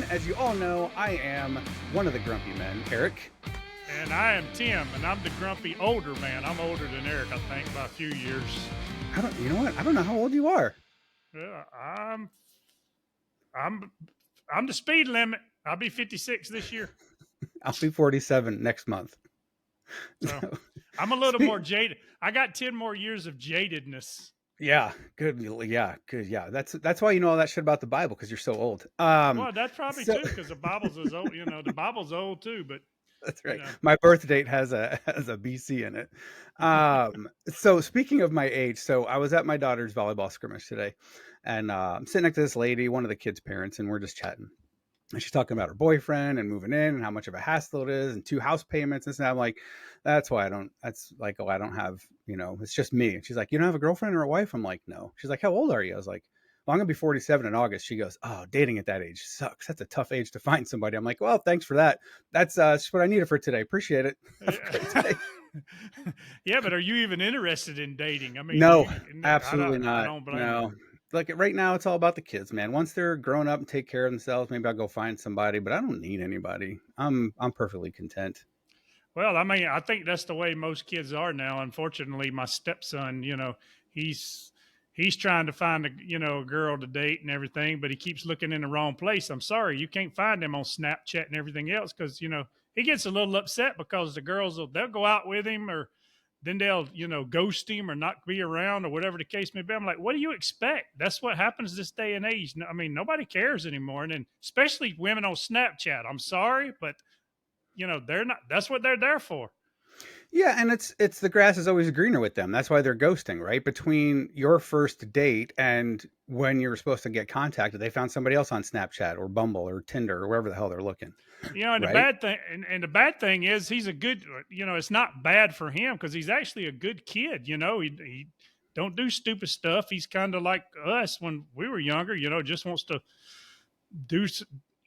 gentlemen, as you all know, I am one of the grumpy men, Erik. And I am Tim, and I'm the grumpy older man. I'm older than Eric, I think, by a few years. You know what? I don't know how old you are. Yeah, I'm I'm the speed limit. I'll be 56 this year. I'll be 47 next month. So I'm a little more jaded. I got 10 more years of jadedness. Yeah, good. Yeah, good. Yeah, that's why you know all that shit about the Bible because you're so old. Well, that's probably So too, because the Bible's as old. The Bible's old too, but that's you right. know. My birth date has a BC in it. So speaking of my age, so I was at my daughter's volleyball scrimmage today, and I'm sitting next to this lady, one of the kids' parents, and we're just chatting. And she's talking about her boyfriend and moving in and how much of a hassle it is and 2 house payments and stuff. I'm like, that's why I don't, that's like, oh, I don't have, it's just me. And she's like, you don't have a girlfriend or a wife? I'm like, no. She's like, how old are you? I was like, well, I'm going to be 47 in August. She goes, oh, dating at that age sucks. That's a tough age to find somebody. I'm like, well, thanks for that. That's just what I needed for today. Appreciate it. Have a great day. Yeah, but are you even interested in dating? I mean, No, I absolutely don't. I not. don't blame you. No. Like right now, it's all about the kids, man. Once they're grown up and take care of themselves, maybe I'll go find somebody. But I don't need anybody. I'm perfectly content. Well, I mean, I think that's the way most kids are now. Unfortunately, my stepson, he's he's trying to find a girl to date and everything, but he keeps looking in the wrong place. I'm sorry, you can't find him on Snapchat and everything else because he gets a little upset because the girls they'll go out with him or then they'll ghost him or not be around or whatever the case may be. I'm like, what do you expect? That's what happens this day and age. I mean, nobody cares anymore, and then especially women on Snapchat. I'm sorry, but they're not. That's what they're there for. Yeah, and it's the grass is always greener with them. That's why they're ghosting, right? Between your first date and when you're supposed to get contacted, they found somebody else on Snapchat or Bumble or Tinder or wherever the hell they're looking, And the right? bad thing, and the bad thing is, he's a good. It's not bad for him because he's actually a good kid. He don't do stupid stuff. He's kind of like us when we were younger. Just wants to do,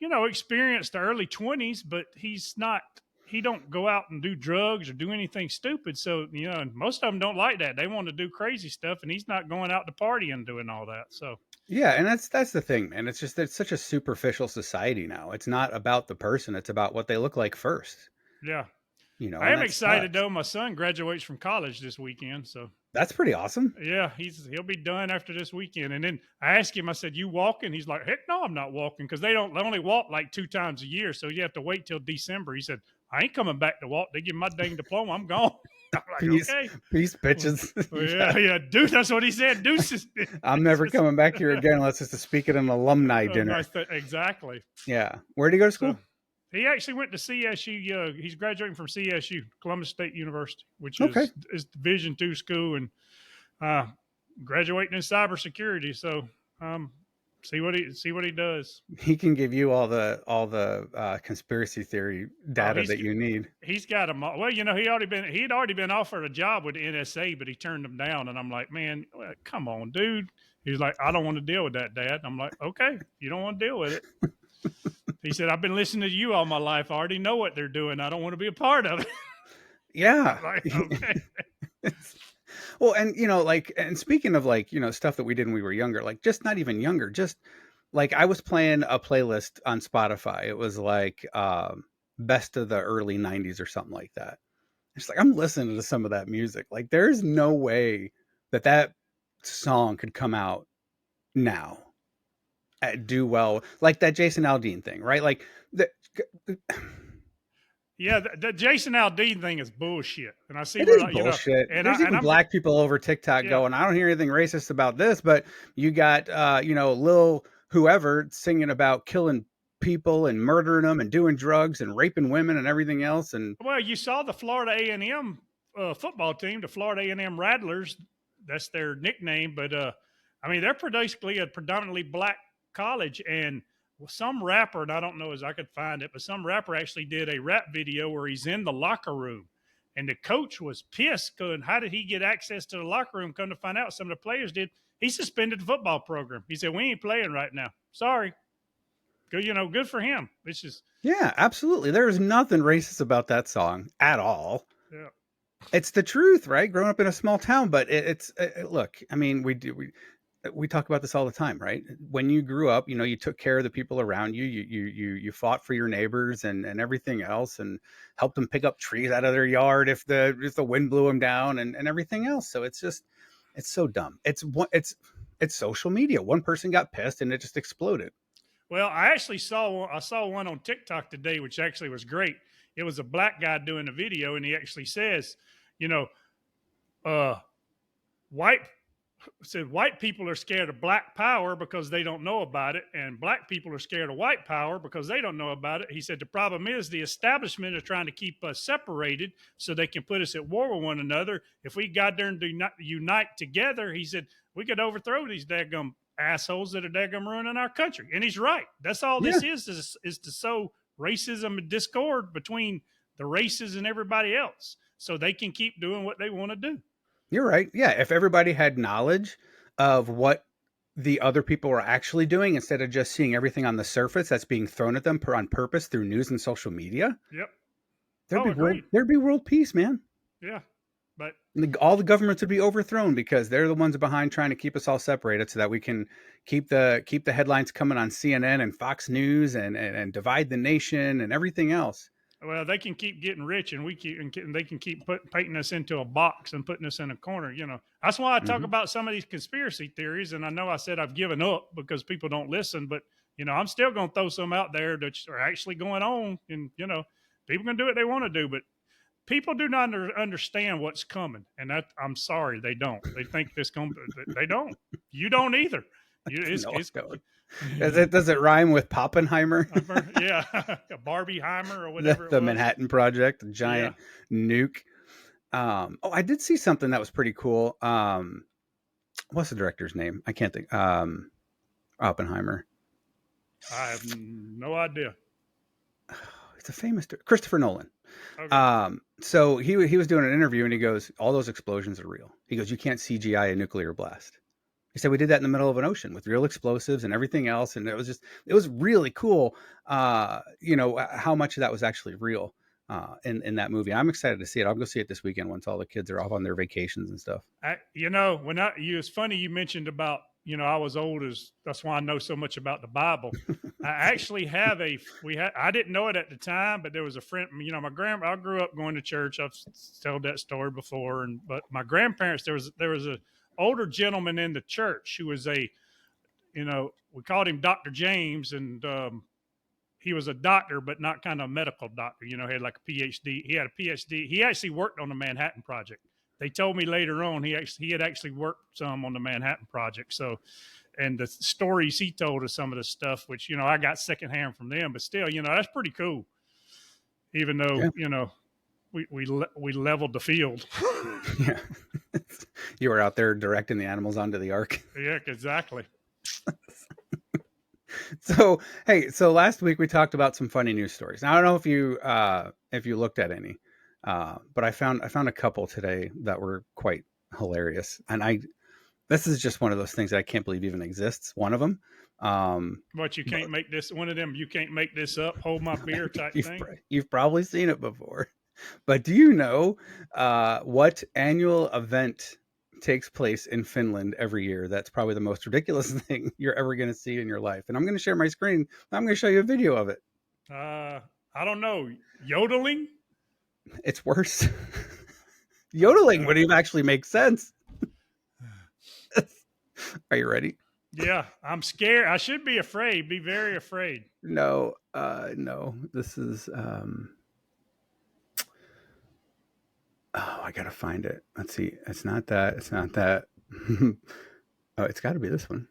experience the early 20s, but he's not. He don't go out and do drugs or do anything stupid. So and most of them don't like that. They want to do crazy stuff, and he's not going out to party and doing all that. So Yeah, and that's the thing, man. It's such a superficial society now. It's not about the person, it's about what they look like first, yeah, I and am that excited sucks. though. My son graduates from college this weekend, so That's pretty awesome. yeah, he'll be done after this weekend. And then I asked him, I said, "You walking?" He's like, "Heck no, I'm not walking," because they only walk like 2 times a year, so you have to wait till December. He said, "I ain't coming back to walk. They give me my dang diploma. I'm gone." I'm like, Peace, "Okay, peace, well, bitches. yeah, yeah, dude." That's what he said. Deuces. I'm It's never just, coming back here again unless it's to speak at an alumni dinner. exactly. Yeah. Where do you go to So school? he actually went to CSU. He's graduating from CSU, Columbus State University, which Okay. is Division II school, and uh, graduating in cybersecurity. So see what he does. He can give you all the conspiracy theory Oh, data that you need. he's got him. Well, he'd already been offered a job with the NSA, but he turned him down. And I'm like, man, come on, dude. He's like, I don't want to deal with that, Dad. I'm like, okay, you don't want to deal with it. He said, I've been listening to you all my life. I already know what they're doing. I don't want to be a part of it. Yeah. I'm like, okay. Well, and and speaking of stuff that we did when we were younger, like just not even younger, just like I was playing a playlist on Spotify. It was like best of the early 90s or something like that. It's like I'm listening to some of that music. Like there's no way that song could come out now and do well like that Jason Aldean thing, right? Like the, Yeah, the Jason Aldean thing is bullshit. And I see it where, is bullshit. and There's even I'm, black people over TikTok yeah. going, I don't hear anything racist about this, but you got Lil whoever singing about killing people and murdering them and doing drugs and raping women and everything else. And Well, you saw the Florida A&M football team, the Florida A&M Rattlers. That's their nickname, but I mean they're basically a predominantly black college, and some rapper, and I don't know as I could find it, but some rapper actually did a rap video where he's in the locker room, and the coach was pissed. Going, how did he get access to the locker room? Come to find out, some of the players did. He suspended the football program. He said, "We ain't playing right now. Sorry." Good, good for him. It's just, yeah, absolutely. There is nothing racist about that song at all. yeah. It's the truth, right? Growing up in a small town, but look, I mean, we talk about this all the time, right? When you grew up, you took care of the people around you. You fought for your neighbors and everything else, and helped them pick up trees out of their yard if the wind blew them down and everything else. So it's so dumb. It's social media. One person got pissed and it just exploded. Well, I saw one on TikTok today, which actually was great. It was a black guy doing a video, and he actually says, you know, uh, white said white people are scared of black power because they don't know about it, and black people are scared of white power because they don't know about it. He said the problem is the establishment is trying to keep us separated so they can put us at war with one another. If we got there and do not unite together, he said we could overthrow these daggum assholes that are daggum ruining our country. And he's right. That's all Yeah, this is to sow racism and discord between the races and everybody else so they can keep doing what they want to do. you're right. Yeah, if everybody had knowledge of what the other people were actually doing instead of just seeing everything on the surface that's being thrown at them on purpose through news and social media, Yep. there'd Oh, be world agreed. there'd be world peace, man. Yeah. But All the governments would be overthrown because they're the ones behind trying to keep us all separated so that we can keep the headlines coming on CNN and Fox News and divide the nation and everything else. well, they can keep getting rich, and they can keep painting us into a box and putting us in a corner. That's why I talk Hmm. about some of these conspiracy theories. And I know I said I've given up because people don't listen, but I'm still going to throw some out there that are actually going on, and people can do what they want to do, but people do not understand what's coming, and that I'm sorry they don't. They think this going, they don't. You don't either. No, I It's don't. Does it rhyme with Poppenheimer? yeah, Barbieheimer or the, whatever it the was. Manhattan Project, the Yeah, giant nuke. I did see something that was pretty cool. What's the director's name? I can't think. Oppenheimer. I have no idea. It's a famous Christopher Nolan. Okay. So he was doing an interview and he goes, all those explosions are real. He goes, you can't CGI a nuclear blast. He said we did that in the middle of an ocean with real explosives and everything else, and it was really cool. How much of that was actually real in that movie. I'm excited to see it. I'll go see it this weekend once all the kids are off on their vacations and stuff. It's funny you mentioned about I was old as that's why I know so much about the Bible. I actually have I didn't know it at the time, but there was a friend. My grandma. I grew up going to church. I've told that story before, but my grandparents there was a older gentleman in the church who was we called him Dr. James, and he was a doctor, but not kind of a medical doctor. He had like a PhD. He had a PhD. He actually worked on the Manhattan Project. They told me later on he had actually worked some on the Manhattan Project. So, and the stories he told us, some of the stuff, which I got secondhand from them, but still, that's pretty cool. Even though Yeah, we leveled the field. yeah. You were out there directing the animals onto the ark. Yeah, exactly. So hey, so last week we talked about some funny news stories. Now, I don't know if you looked at any, but I found a couple today that were quite hilarious, and this is just one of those things that I can't believe even exists. One of them, But you but can't make this one of them. You can't make this up. Hold my beer type you've thing. you've probably seen it before. But do you know what annual event takes place in Finland every year? That's probably the most ridiculous thing you're ever going to see in your life. And I'm going to share my screen. I'm going to show you a video of it. Uh, I don't know. Yodeling. It's worse. Oh Yodeling God. would even actually make sense. Are you ready? Yeah, I'm scared. I should be afraid. Be very afraid. No, no. This is. Oh, I gotta find it. Let's see. It's not that. It's not that. Oh, it's got to be this one.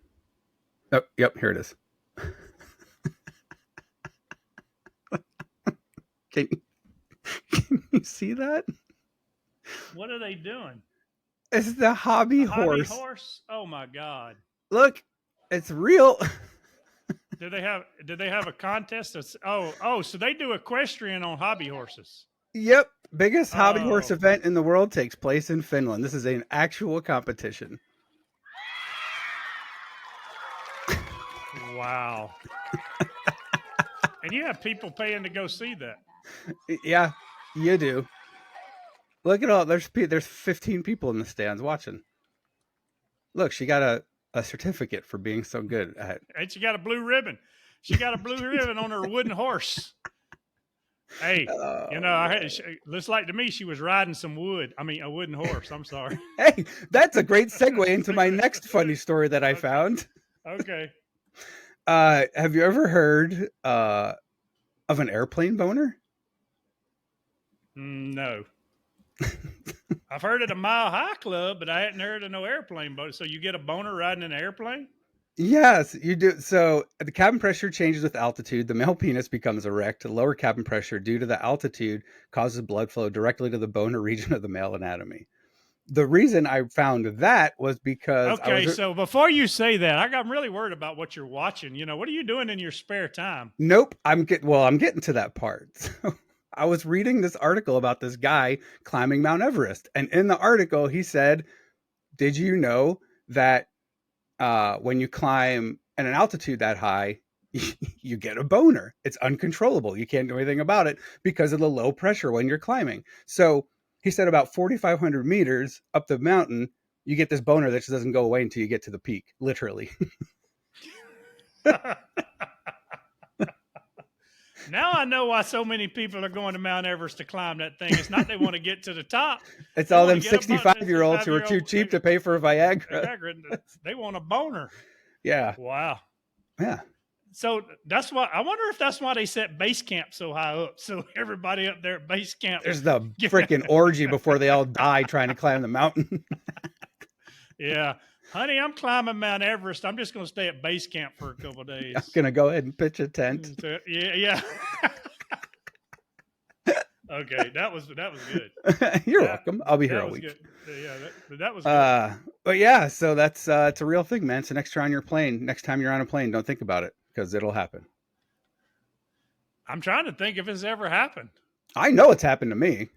Oh, yep. Here it is. Can you, can you see that? What are they doing? It's the hobby A hobby horse. horse? Oh my God. Look, it's real. Did they have a contest? Oh, so they do equestrian on hobby horses. Yep. Biggest hobby horse Oh, event in the world takes place in Finland. This is an actual competition. wow. And you have people paying to go see that. Yeah, you do. Look at all. There's 15 people in the stands watching. Look, she got a certificate for being so good at. And she got a blue ribbon. She got a blue ribbon on her wooden horse. Hey, you know, Oh, looks like to me she was riding some wood. I mean, a wooden horse. I'm sorry. hey, that's a great segue into my next funny story that I Okay. found. Okay. Have you ever heard of an airplane boner? No. I've heard of the Mile High Club, but I hadn't heard of no airplane boat. So you get a boner riding an airplane? Yes, you do. So the cabin pressure changes with altitude. The male penis becomes erect. The lower cabin pressure, due to the altitude, causes blood flow directly to the boner region of the male anatomy. The reason I found that was because I was Okay, so before you say that, I'm really worried about what you're watching. You know, what are you doing in your spare time? nope. I'm getting to that part. So I was reading this article about this guy climbing Mount Everest, and in the article he said, "Did you know that when you climb at an altitude that high, you get a boner. It's uncontrollable. You can't do anything about it because of the low pressure when you're climbing." So he said about 4,500 meters up the mountain, you get this boner that just doesn't go away until you get to the peak, literally. Now I know why so many people are going to Mount Everest to climb that thing. It's not they want to get to the top. It's They all want them to get a 65-year-olds who are too 65-year-old cheap to pay for Viagra. They want a boner. Yeah. Wow. Yeah. So that's why I wonder if that's why they set base camp so high up, so everybody up there at base camp. There's the freaking orgy before they all die trying to climb the mountain. Yeah, honey, I'm climbing Mount Everest. I'm just going to stay at base camp for a couple of I'm days. going to go ahead and pitch a tent. So, yeah. Okay, that was good. You're welcome. I'll be here all was week. good. Yeah, that was good. But yeah, so that's it's a real thing, man. So next time you're on a plane, don't think about it because it'll happen. I'm trying to think if it's ever happened. I know it's happened to me.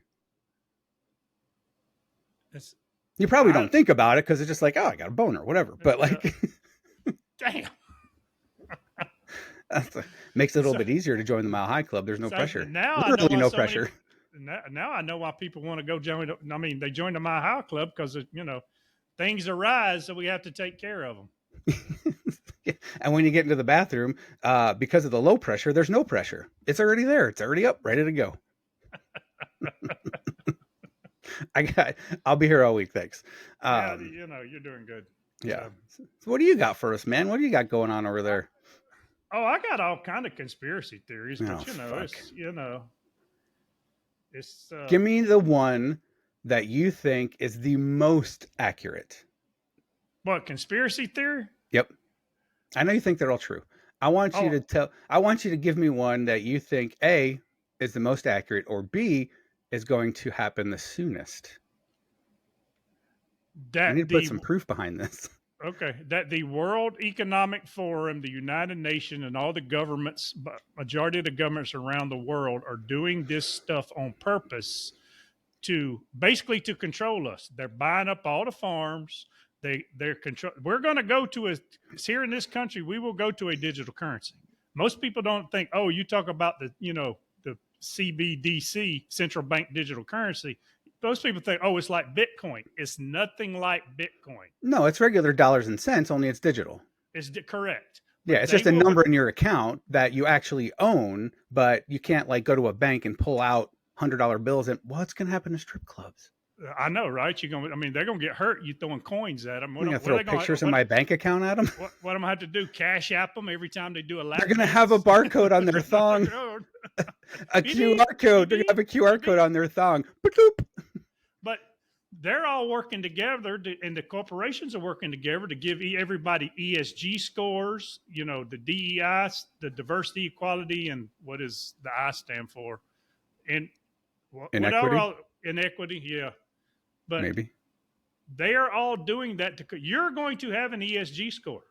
You probably don't think about it because it's just like, oh, I got a boner, whatever. But like, damn. Makes it a little bit easier to join the Mile High Club. There's no pressure. Now literally no pressure. Now I know why people want to go join. I mean, they join the Mile High Club because things arise, so we have to take care of them. And when you get into the bathroom, because of the low pressure, there's no pressure. It's already there. It's already up, ready to go. I'll be here all week. Thanks. Yeah, you're doing good. Yeah. So what do you got for us, man? What do you got going on over there? Oh, I got all kind of conspiracy theories, but fuck. it's give me the one that you think is the most accurate. What, conspiracy theory? Yep. I know you think they're all true. I want you to give me one that you think A is the most accurate or B is going to happen the soonest. I need to put some proof behind this. Okay, that the World Economic Forum, the United Nations, and all the governments, majority of the governments around the world are doing this stuff on purpose to basically to control us. They're buying up all the farms. They're control. We're going to go to here in this country. We will go to a digital currency. Most people don't think. Oh, you talk about the CBDC, central bank digital currency. Those people think, oh, it's like Bitcoin. It's nothing like Bitcoin. No, it's regular dollars and cents, only it's digital. It's correct. Yeah, it's just a number in your account that you actually own, but you can't like go to a bank and pull out $100 bills. And what's going to happen to strip clubs? I know, right? They're going to get hurt. You throwing coins at them. I'm going to throw pictures in my bank account at them. What am I going to have to do? Cash app them every time they do a lap. They're going to have a barcode on their thong. A QR code. They're going to have a QR code on their thong. But they're all working together, and the corporations are working together to give everybody ESG scores, the DEI, the diversity, equality, and what does the I stand for? And inequity? Inequity, yeah. But maybe they are all doing that. You're going to have an ESG score.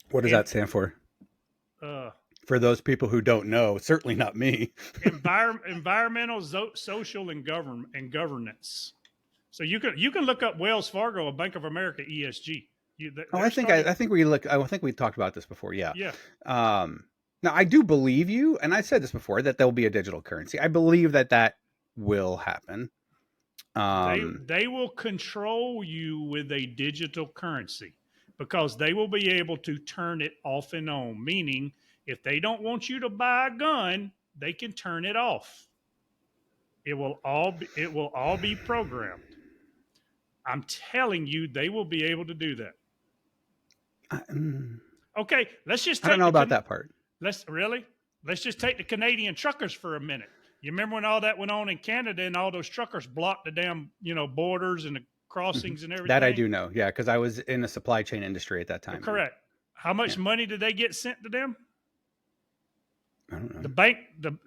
What does that stand for? For those people who don't know, certainly not me. Environmental, social, and governance. So you can look up Wells Fargo or Bank of America ESG. I think we talked about this before. Yeah. Yeah. Now I do believe you, and I said this before, that there'll be a digital currency. I believe that will happen. Um, They will control you with a digital currency because they will be able to turn it off and on. Meaning, if they don't want you to buy a gun, they can turn it off. It will all be programmed. I'm telling you, they will be able to do that. I, mm, Okay, let's just I don't take know the about that part. let's just take the Canadian truckers for a minute. You remember when all that went on in Canada and all those truckers blocked the damn borders and the Mhm. crossings and That I everything? do know. Yeah, because I was in the supply chain industry at that time. Yeah. Correct. How much Yeah. money did they get sent to them? I don't The know. bank, the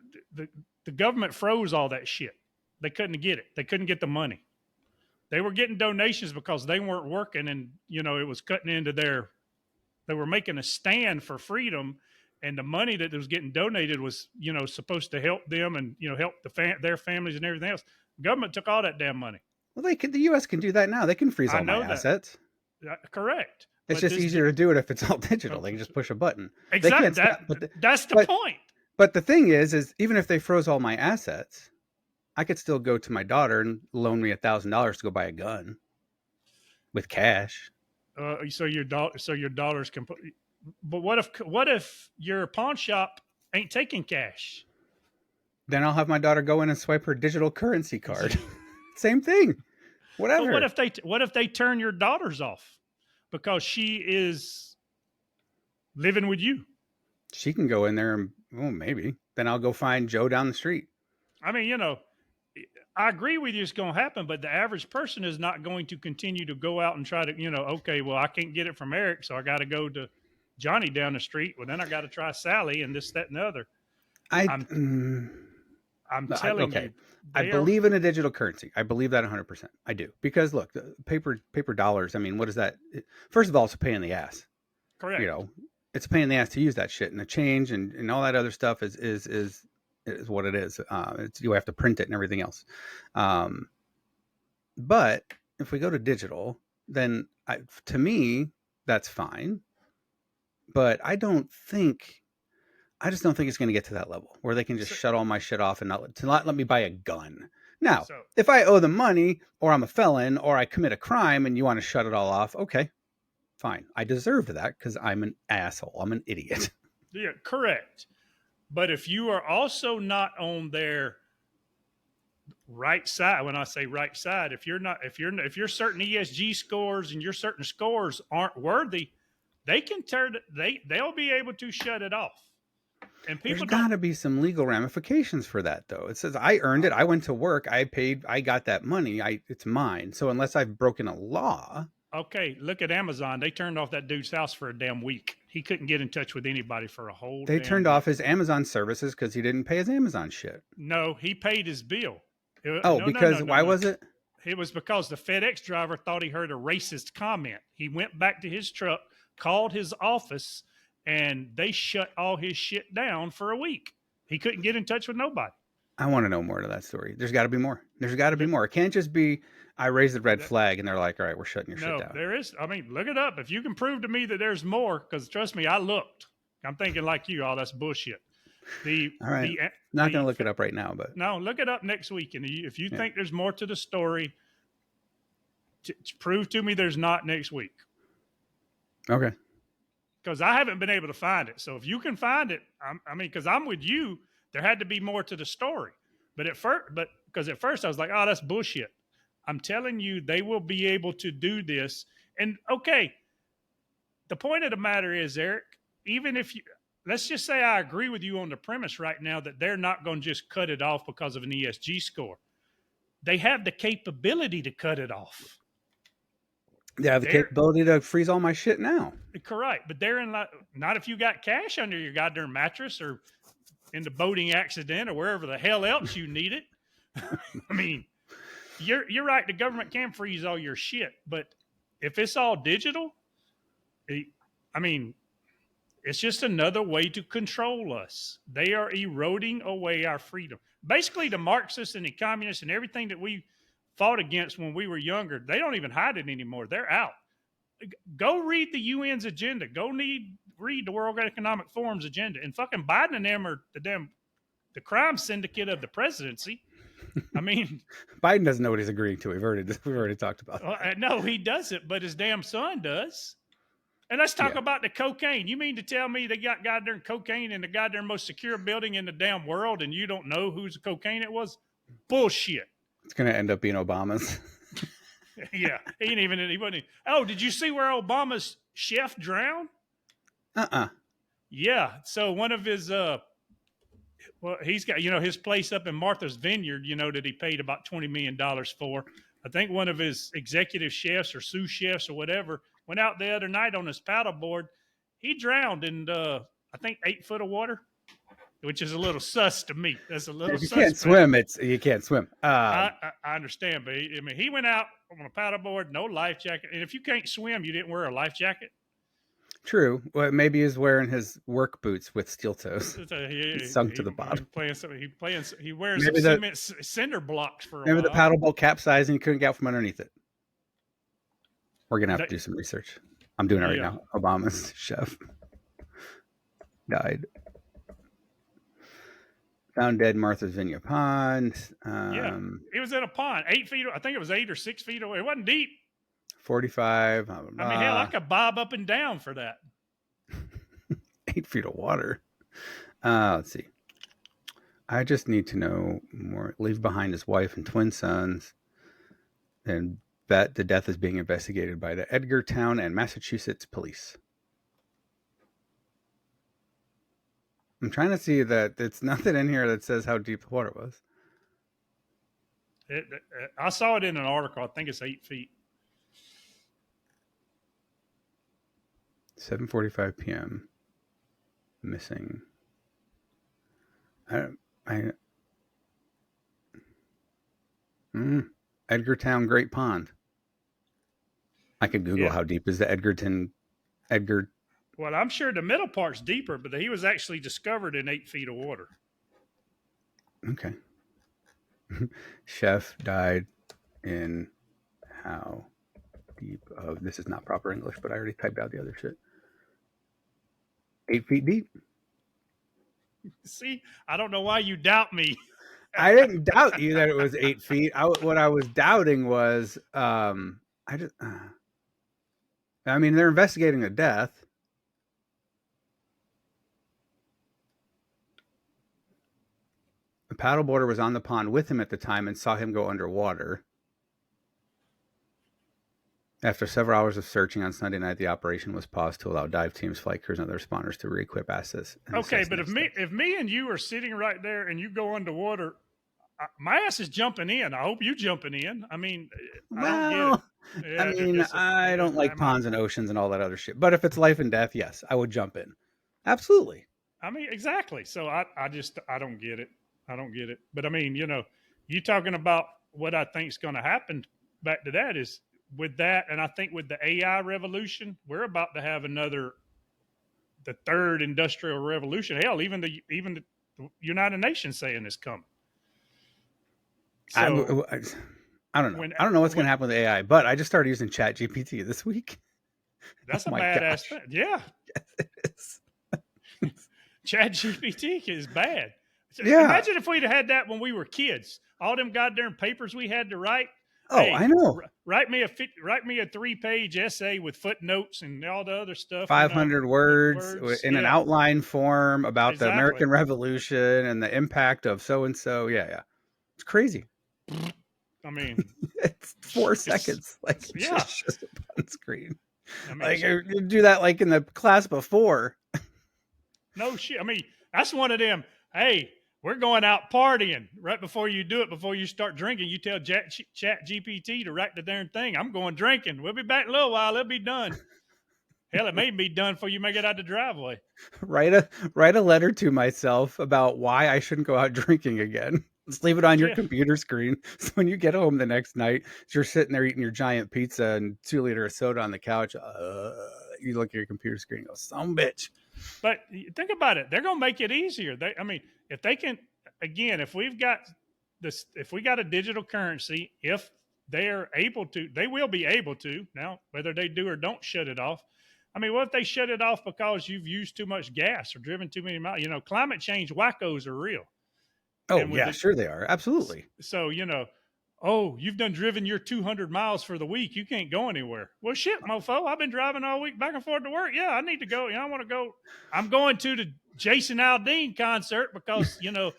the government froze all that shit. They couldn't get it. They couldn't get the money. They were getting donations because they weren't working, and it was cutting into their. They were making a stand for freedom, and the money that was getting donated was supposed to help them and help their families and everything else. The government took all that damn money. Well, they could. The U.S. can do that now. They can freeze I all my know that. assets. Correct. It's But just this easier to do it if it's all digital. They can just push a button. They exactly can't stop. that's the But point. but the thing is even if they froze all my assets, I could still go to my daughter and loan me $1,000 to go buy a gun with cash. So your daughters can put. But what if your pawn shop ain't taking cash? Then I'll have my daughter go in and swipe her digital currency card. Same thing. But what Whatever. if they turn your daughters off because she is living with you? She can go in there and well, maybe. Then I'll go find Joe down the street. I mean, I agree with you. It's going to happen, but the average person is not going to continue to go out and try to, okay, well, I can't get it from Eric, so I got to go to Johnny down the street. Well, then I got to try Sally and this, that, and the other. I I'm I'm telling okay. you, I they are believe in a digital currency. I believe that 100%. I do. Because look, the paper dollars, I mean, what is that? First of all, it's a pain in the ass. You correct. know, it's a pain in the ass to use that shit, and the change and all that other stuff is what it is. You have to print it and everything else. Um, but if we go to digital, then to me that's fine. But I just don't think it's going to get to that level where they can just So, shut all my shit off and not let me buy a gun. Now, so if I owe them money or I'm a felon or I commit a crime and you want to shut it all off, okay, fine. I deserve that because I'm an asshole. I'm an idiot. yeah, correct. But if you are also not on their right side, when I say right side, if your certain ESG scores and your certain scores aren't worthy, they can they'll be able to shut it off. And There's people don't. got to be some legal ramifications for that, though. It says I earned it. I went to work. I paid. I got that money. It's mine. So unless I've broken a law, Okay, look at Amazon. They turned off that dude's house for a damn week. He couldn't get in touch with anybody for a whole they damn turned week. off his Amazon services because he didn't pay his Amazon shit. No, he paid his bill. Oh, No, no, no, because no, why no. was it? It was because the FedEx driver thought he heard a racist comment. He went back to his truck, called his office, and they shut all his shit down for a week. He couldn't get in touch with nobody. I want to know more to that story. There's got to be more. There's got to be more. It can't just be I raised the red flag and they're like, all right, we're shutting your shit No, down. there is. I mean, look it up. If you can prove to me that there's more, because trust me, I looked. I'm thinking like you, all that's bullshit. The All right, the not going the to look it up right now, but No, look it up next week, and if you yeah, think there's more to the story, prove to me there's not next week. okay. Because I haven't been able to find it. So if you can find it, because I'm with you, there had to be more to the story. But because at first I was like, oh, that's bullshit. I'm telling you, they will be able to do this. And okay, the point of the matter is, Eric, even if let's just say I agree with you on the premise right now that they're not going to just cut it off because of an ESG score. They have the capability to cut it off. They have the They're capability to freeze all my shit now. correct, but they're in not if you got cash under your goddamn mattress or in the boating accident or wherever the hell else you need it. I mean, you're right. The government can freeze all your shit, but if it's all digital, I mean, it's just another way to control us. They are eroding away our freedom. Basically, the Marxists and the communists and everything that we fought against when we were younger, they don't even hide it anymore. They're out. Go read the UN's agenda. Read the World Economic Forum's agenda. And fucking Biden and them are the crime syndicate of the presidency. I mean, Biden doesn't know what he's agreeing to. We've already talked about that. no, he doesn't, but his damn son does. And let's talk Yeah, about the cocaine. You mean to tell me they got goddamn cocaine in the goddamn most secure building in the damn world and you don't know whose cocaine it was? Bullshit. it's going to end up being Obama's. Yeah. He wasn't. Oh, did you see where Obama's chef drowned? Uh-uh. Yeah. So one of his, well, he's got, his place up in Martha's Vineyard, that he paid about $20 million for. I think one of his executive chefs or sous chefs or whatever went out the other night on his paddleboard. He drowned in, I think, 8 foot of water, which is a little sus to me. That's a little If you suspect. can't swim, you can't swim. I understand, but he went out on a paddleboard, no life jacket. And if you can't swim, you didn't wear a life jacket. True. Well, maybe he's wearing his work boots with steel toes. Sunk to the bottom. He wears Maybe some cement cinder blocks for a Maybe while. the paddle boat capsized and he couldn't get out from underneath it. We're gonna have to do some research. I'm doing it right now. Obama's chef died. Found dead in Martha's Vineyard Pond. It was in a pond, 8 feet. I think it was 8 or 6 feet away. It wasn't deep. 45. I mean, hell, I could bob up and down for that. 8 feet of water. Let's see. I just need to know more. Leave behind his wife and twin sons. And that the death is being investigated by the Edgartown and Massachusetts police. I'm trying to see that it's nothing in here that says how deep the water was. I saw it in an article. I think it's 8 feet. 7:45 p.m. Missing. Edgartown Great Pond. I could Google how deep is the Edgar. Well, I'm sure the middle part's deeper, but he was actually discovered in 8 feet of water. Okay. Chef died in how deep of, this is not proper English, but I already typed out the other shit. 8 feet deep. See, I don't know why you doubt me. I didn't doubt you that it was 8 feet. What I was doubting was, I mean, they're investigating the death. The paddleboarder was on the pond with him at the time and saw him go underwater. After several hours of searching on Sunday night, the operation was paused to allow dive teams, flight crews, and other responders to re-equip assets. Okay, but if me and you are sitting right there and you go underwater, my ass is jumping in. I hope you jumping in. I mean, well, I don't like ponds and oceans and all that other shit. But if it's life and death, yes, I would jump in. Absolutely. I mean, exactly. So I don't get it. I don't get it. But I mean, you talking about what I think is going to happen. Back to that is with that, and I think with the AI revolution, we're about to have the third industrial revolution. Hell, even the United Nations saying it's coming. So, I don't know. I don't know what's going to happen with AI, but I just started using Chat GPT this week. That's a badass thing. Yeah. Yes, it is. Chat GPT is bad. Yeah. Imagine if we'd had that when we were kids. All them goddamn papers we had to write. Oh, hey, I know. Write me a 3-page essay with footnotes and all the other stuff. 500 words in an outline form about the American Revolution and the impact of so and so. Yeah. It's crazy. I mean, it's 4 seconds. It's just on screen. I mean, you do that like in the class before. No shit. I mean, that's one of them. Hey, we're going out partying. Right before you do it, before you start drinking, you tell Chat GPT to write the darn thing. I'm going drinking. We'll be back in a little while. It'll be done. Hell, it may be done before you make it out the driveway. Write a letter to myself about why I shouldn't go out drinking again. Let's leave it on your computer screen. So when you get home the next night, you're sitting there eating your giant pizza and 2 liters of soda on the couch. You look at your computer screen and go, some bitch. But think about it. They're going to make it easier. If they can, again, if we got a digital currency, if they're able to, they will be able to. Now, whether they do or don't shut it off. I mean, what if they shut it off because you've used too much gas or driven too many miles? Climate change wackos are real. Oh And with yeah, the sure they are. Absolutely. so oh, you've done driven your 200 miles for the week. You can't go anywhere. Well, shit, mofo. I've been driving all week back and forth to work. Yeah, I need to go. I want to go. I'm going to the Jason Aldean concert because, y'all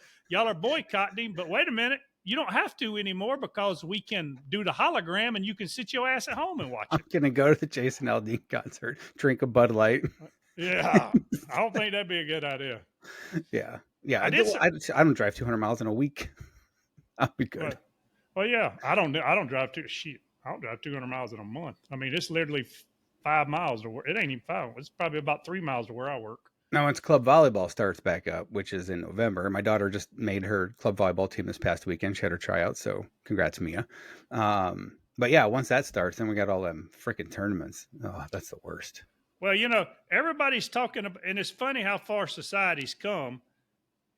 are boycotting him. But wait a minute. You don't have to anymore because we can do the hologram and you can sit your ass at home and watch I'm it. gonna go to the Jason Aldean concert, drink a Bud Light. Yeah. I don't think that'd be a good idea. Yeah, yeah. I did. I don't drive 200 miles in a week. I'll be good. Well, well, yeah. I don't drive too shit. I don't drive 200 miles in a month. I mean, it's literally 5 miles to work. It ain't even 5. It's probably about 3 miles to where I work. Now, once club volleyball starts back up, which is in November, my daughter just made her club volleyball team this past weekend. She had her tryout, so congrats, Mia. But yeah, once that starts, then we got all them freaking tournaments. Oh, that's the worst. Well, everybody's talking about, and it's funny how far society's come.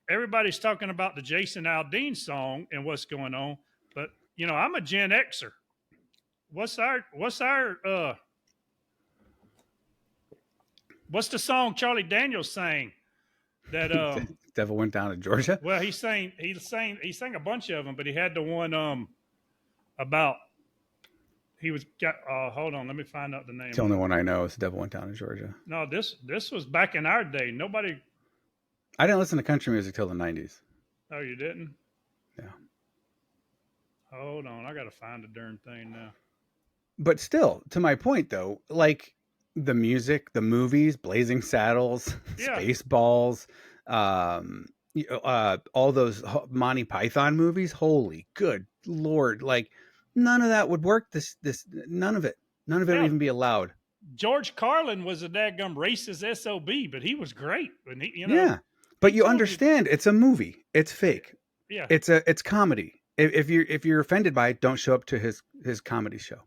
Everybody's talking about the Jason Aldean song and what's going on, but I'm a Gen Xer. What's the song Charlie Daniels sang? That Devil went down to Georgia. well, he sang a bunch of them, but he had the one about he was got. Hold on, let me find out the name. The only one I know is the Devil went down to Georgia. No, this was back in our day. Nobody. I didn't listen to country music till the 90s. Oh, you didn't? Yeah. Hold on, I gotta find the darn thing now. But still, to my point though, like the music, the movies, Blazing Saddles, Yeah, Spaceballs, all those Monty Python movies. Holy good lord! Like none of that would work. None of it. None of it would yeah. even be allowed. George Carlin was a dadgum racist sob, but he was great. And Yeah, he but you told you, understand it's a movie. It's fake. yeah, It's comedy. If you're offended by it, don't show up to his comedy show.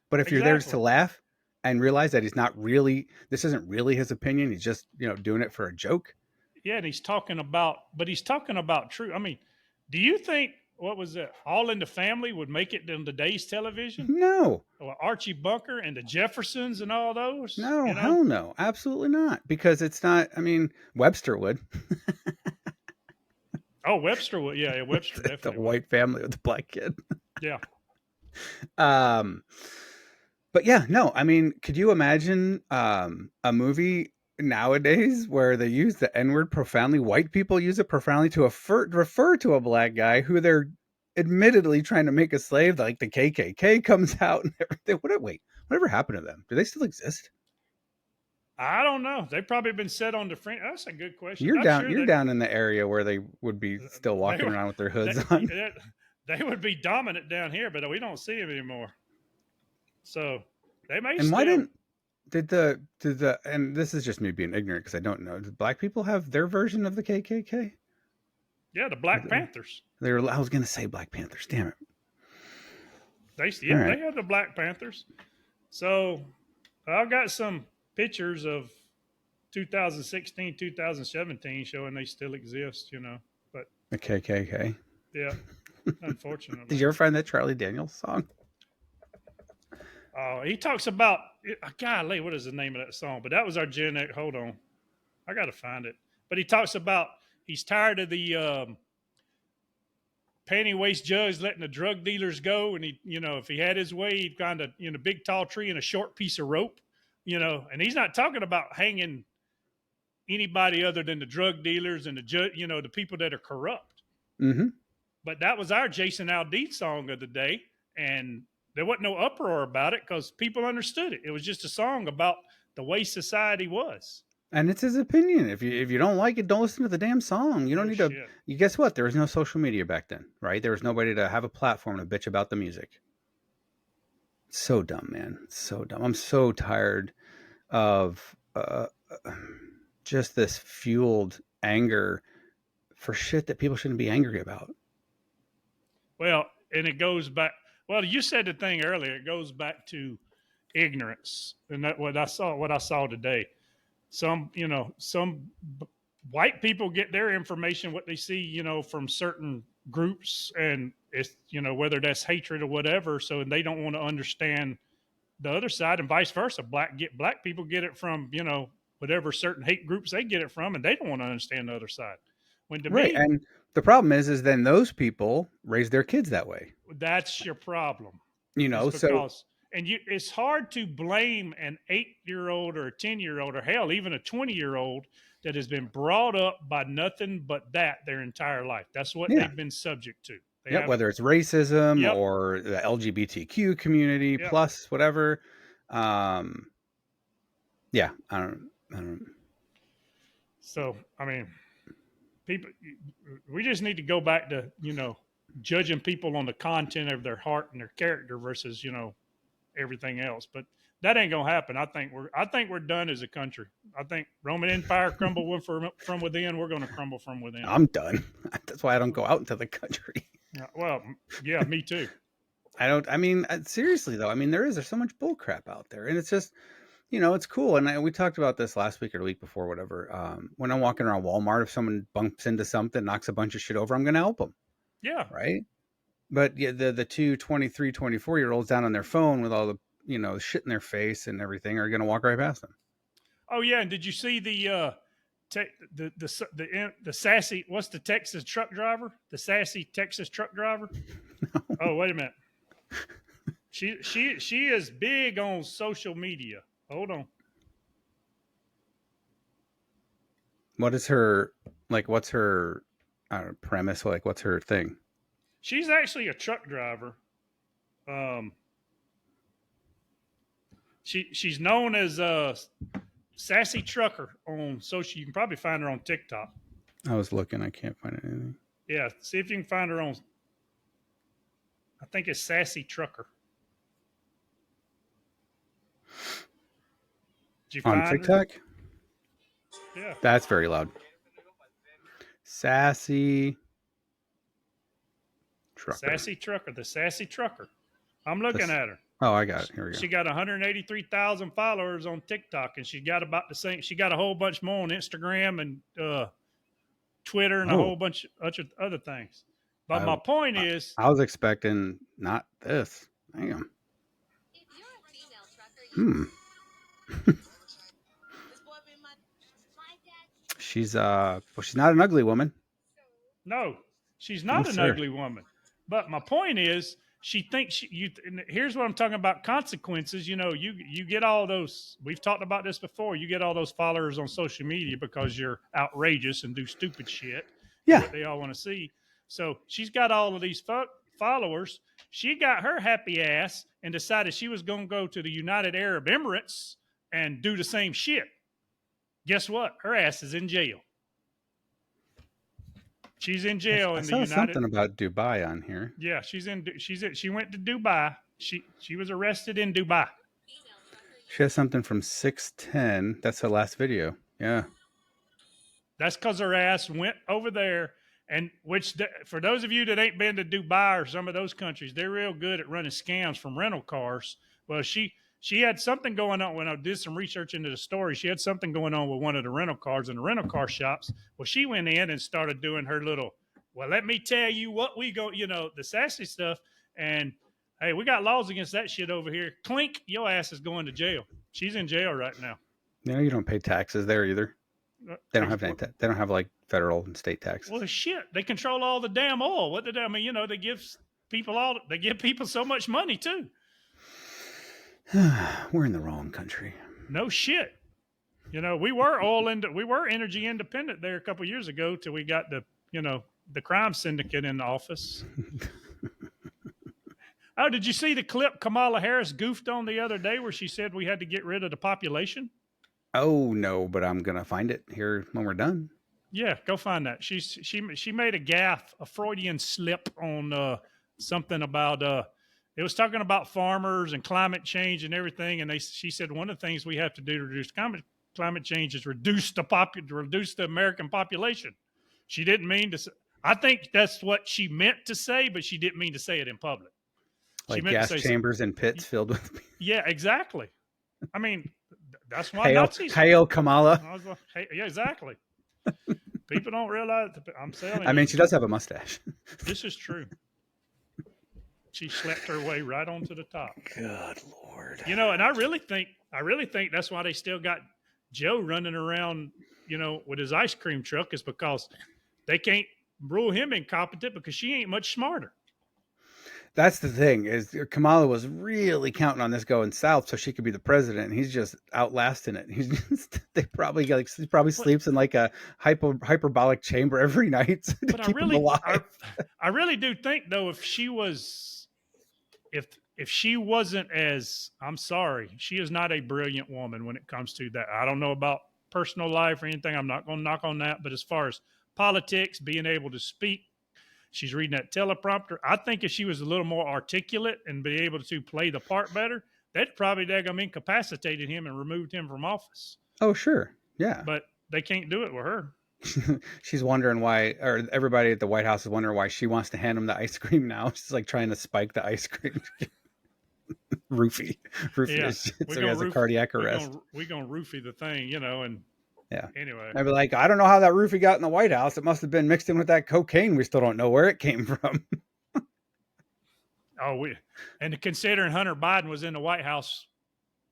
But if you're there to exactly. laugh and realize that this isn't really his opinion, he's just, doing it for a joke. Yeah, and he's talking about true. I mean, do you think what was it? All in the Family would make it on today's television? No, Or Archie Bunker and the Jeffersons and all those, no, hell no, absolutely not. Because it's not. I mean, Webster would. Oh, Webster would. Yeah, Webster The definitely would. white family with the black kid. Yeah. Um, but yeah, no. I mean, could you imagine a movie nowadays where they use the N word profoundly? White people use it profoundly to refer to a black guy who they're admittedly trying to make a slave. Like the KKK comes out and everything. Whatever happened to them? Do they still exist? I don't know. They've probably been set on the fringe. That's a good question. You're I'm down. sure You're down in the area where they would be still they walking were around with their hoods on. they, they would be dominant down here, but we don't see them anymore. So they may And why still. did the and this is just me being ignorant because I don't know. Did black people have their version of the KKK? Yeah, the Black Panthers. I was gonna say Black Panthers. Damn it! All They right. had the Black Panthers. So I've got some pictures of 2016, 2017 showing they still exist. But The KKK. yeah, Did unfortunately. you ever find that Charlie Daniels song? He talks about golly, what is the name of that song? But that was our Gen X. Hold on, I got to find it. But he talks about he's tired of the panty waist judge letting the drug dealers go, and if he had his way, he'd find a big tall tree and a short piece of rope, And he's not talking about hanging anybody other than the drug dealers and the judge, the people that are corrupt. Mm-hmm. But that was our Jason Aldean song of the day, and there wasn't no uproar about it because people understood it. It was just a song about the way society was. And it's his opinion. If you don't like it, don't listen to the damn song. You don't No need to. shit. You guess what? There was no social media back then, right? There was nobody to have a platform to bitch about the music. So dumb, man. So dumb. I'm so tired of just this fueled anger for shit that people shouldn't be angry about. Well, and it goes back. Well, you said the thing earlier. It goes back to ignorance, and that what I saw today. Some white people get their information what they see, from certain groups, and it's whether that's hatred or whatever. So they don't want to understand the other side, and vice versa. Black people get it from whatever certain hate groups they get it from, and they don't want to understand the other side. When to Right. me, The problem is then those people raise their kids that way. That's your problem. You Is know, so because and it's hard to blame an 8-year-old or a 10-year-old or hell even a 20-year-old that has been brought up by nothing but that their entire life. That's what yeah. they've been subject to. They Yep, haven't. whether it's racism Yep. or the LGBTQ community Yep. plus whatever. Um, yeah, I don't. So I mean, people, we just need to go back to judging people on the content of their heart and their character versus everything else. But that ain't gonna happen. I think we're done as a country. I think Roman Empire crumbled from within. We're gonna crumble from within. I'm done. That's why I don't go out into the country. Well, yeah, me too. I don't. I mean, seriously though. I mean, there's so much bull crap out there, and it's just, it's cool. And we talked about this last week or the week before, whatever. When I'm walking around Walmart, if someone bumps into something, knocks a bunch of shit over, I'm gonna help them, Yeah. right? But yeah, the two 23, 24-year-olds down on their phone with all the shit in their face and everything are gonna walk right past them. Oh yeah, and did you see the sassy? What's the Texas truck driver? The sassy Texas truck driver. Oh wait a minute. She is big on social media. Hold on. What is her like? What's her premise? Like, what's her thing? She's actually a truck driver. Um, she's known as a sassy trucker on social. You can probably find her on TikTok. I was looking. I can't find anything. Yeah, see if you can find her on. I think it's sassy trucker. Did you On find TikTok? her? Yeah. That's very loud. Sassy trucker. Sassy trucker. The sassy trucker. I'm looking at her. Oh, I got it. Here we go. She got 183,000 followers on TikTok, and she got about the same. She got a whole bunch more on Instagram and Twitter and a whole bunch of other things. But my point is, I was expecting not this. Damn. She's she's not an ugly woman. No, she's not an ugly woman. But my point is, she thinks here's what I'm talking about consequences. You get all those, we've talked about this before, you get all those followers on social media because you're outrageous and do stupid shit. Yeah. What they all want to see. So she's got all of these followers. She got her happy ass and decided she was going to go to the United Arab Emirates and do the same shit. Guess what? Her ass is in jail. She's in jail in the United. Something about Dubai on here. Yeah, she went to Dubai. She was arrested in Dubai. She has something from 610. That's her last video. Yeah. That's because her ass went over there, and for those of you that ain't been to Dubai or some of those countries, they're real good at running scams from rental cars. Well, she had something going on when I did some research into the story. She had something going on with one of the rental cars in the rental car shops. Well, she went in and started doing her little, well, let me tell you what we go, the sassy stuff. And hey, we got laws against that shit over here. Clink, your ass is going to jail. She's in jail right now. You don't pay taxes there either. They don't have any. They don't have like federal and state taxes. Well, shit, they control all the damn oil. What did I mean? They give people so much money too. We're in the wrong country. No shit. We were energy independent there a couple of years ago till we got the crime syndicate in the office. Oh, did you see the clip Kamala Harris goofed on the other day where she said we had to get rid of the population? Oh no, but I'm gonna find it here when we're done. Yeah, go find that. She made a gaffe, a Freudian slip on something about it was talking about farmers and climate change and everything, and she said one of the things we have to do to reduce climate change is reduce the American population. She didn't mean to say, I think that's what she meant to say, but she didn't mean to say it in public. Like gas chambers and pits filled with. Yeah, exactly. I mean, that's why Nazis. Hail Kamala. I was like, hey, yeah, exactly. People don't realize. I'm saying. I mean, she does have a mustache. This is true. She slept her way right onto the top. Good Lord. And I really think that's why they still got Joe running around, with his ice cream truck, is because they can't rule him incompetent because she ain't much smarter. That's the thing is Kamala was really counting on this going south so she could be the president. And he's just outlasting it. He's just they probably like he probably But sleeps in like a hyperbolic chamber every night to but keep him alive. I really do think though if she wasn't as I'm sorry, she is not a brilliant woman when it comes to that. I don't know about personal life or anything. I'm not going to knock on that. But as far as politics, being able to speak, she's reading that teleprompter. I think if she was a little more articulate and be able to play the part better, that probably daggum incapacitated him and removed him from office. Oh, sure. Yeah. But they can't do it with her. She's wondering why, or everybody at the White House is wondering why she wants to hand him the ice cream now. She's like trying to spike the ice cream. Roofie. Yeah, So he has a cardiac arrest. We're going to roofie the thing, you know, and Yeah. anyway. I'd be like, I don't know how that roofie got in the White House. It must have been mixed in with that cocaine. We still don't know where it came from. And considering Hunter Biden was in the White House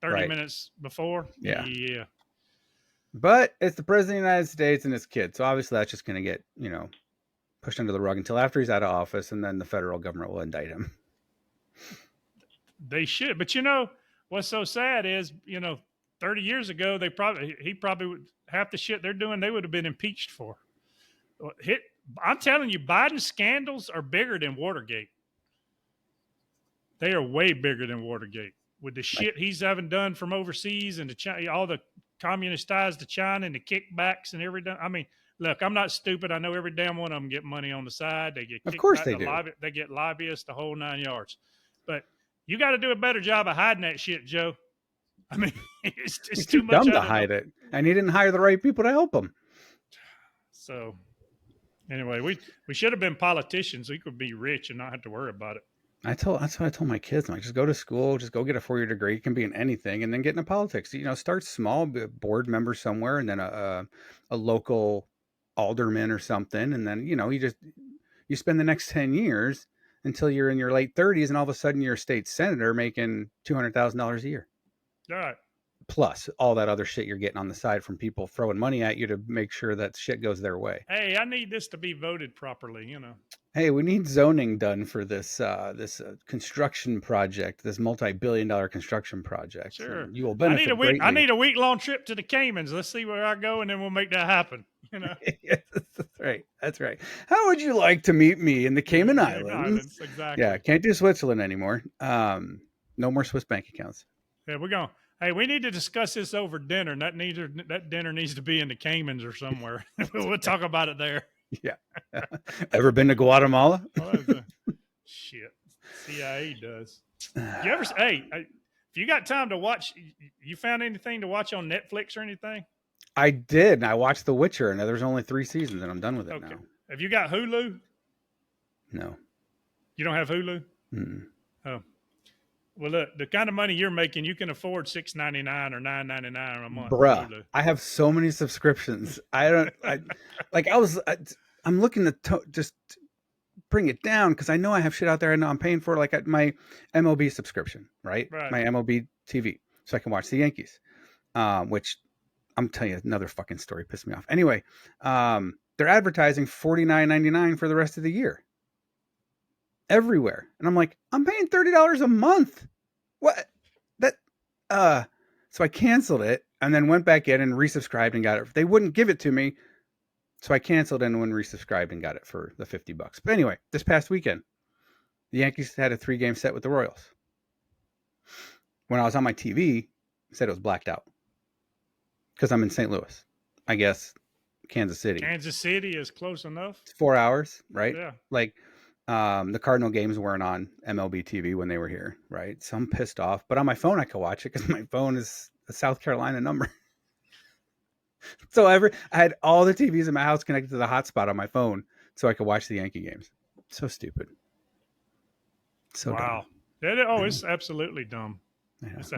30 minutes before. Yeah. Yeah. But it's the president of the United States and his kid. So obviously that's just going to get, pushed under the rug until after he's out of office. And then the federal government will indict him. They should. But what's so sad is, 30 years ago, he probably would, half the shit they're doing, they would have been impeached for. I'm telling you, Biden's scandals are bigger than Watergate. They are way bigger than Watergate. With the shit he's having done from overseas and all the communist ties to China and the kickbacks and everything. I mean, look, I'm not stupid. I know every damn one of them get money on the side. They get of course they do. They get lobbyists, the whole 9 yards. But you got to do a better job of hiding that shit, Joe. I mean, it's too much dumb to hide it, and he didn't hire the right people to help him. So, anyway, we should have been politicians. We could be rich and not have to worry about it. That's what I told my kids. I'm like, just go to school, just go get a 4-year degree. You can be in anything, and then get into politics. Start small, be a board member somewhere, and then a local alderman or something, and then you spend the next 10 years until you're in your late 30s, and all of a sudden you're a state senator making $200,000 a year. All right. Plus all that other shit you're getting on the side from people throwing money at you to make sure that shit goes their way. Hey, I need this to be voted properly, Hey, we need zoning done for this construction project, this multi-billion-dollar construction project. Sure. And you will benefit greatly. I need a week-long trip to the Caymans. Let's see where I go, and then we'll make that happen. Yes, that's right. How would you like to meet me in the Cayman Islands? Exactly. Yeah, can't do Switzerland anymore. No more Swiss bank accounts. Yeah, we're going. Hey, we need to discuss this over dinner, and that dinner needs to be in the Caymans or somewhere. We'll talk about it there. Yeah. Ever been to Guatemala? Shit. CIA does. You ever? Hey, if you got time to watch, you found anything to watch on Netflix or anything? I did. And I watched The Witcher, and there's only 3 seasons, and I'm done with it now. Have you got Hulu? No. You don't have Hulu? Mm-mm. Oh. Well, look, the kind of money you're making, you can afford $6.99 or $9.99 a month. Bruh, I have so many subscriptions. I'm looking to just bring it down because I know I have shit out there. I know I'm paying for like my MLB subscription, right? My MLB TV, so I can watch the Yankees. Which I'm telling you, another fucking story pissed me off. Anyway, they're advertising $49.99 for the rest of the year. Everywhere. And I'm like, I'm paying $30 a month. What? So I canceled it and then went back in and resubscribed and got it. They wouldn't give it to me. So I canceled and went resubscribed and got it for the $50. But anyway, this past weekend, the Yankees had a 3-game set with the Royals. When I was on my TV, it said it was blacked out. Because I'm in St. Louis. I guess Kansas City. Kansas City is close enough. It's 4 hours, right? Yeah. Like, the Cardinal games weren't on MLB TV when they were here, right? So I'm pissed off. But on my phone, I could watch it because my phone is a South Carolina number. So I had all the TVs in my house connected to the hotspot on my phone so I could watch the Yankee games. So stupid. So wow. Dumb. It's absolutely dumb.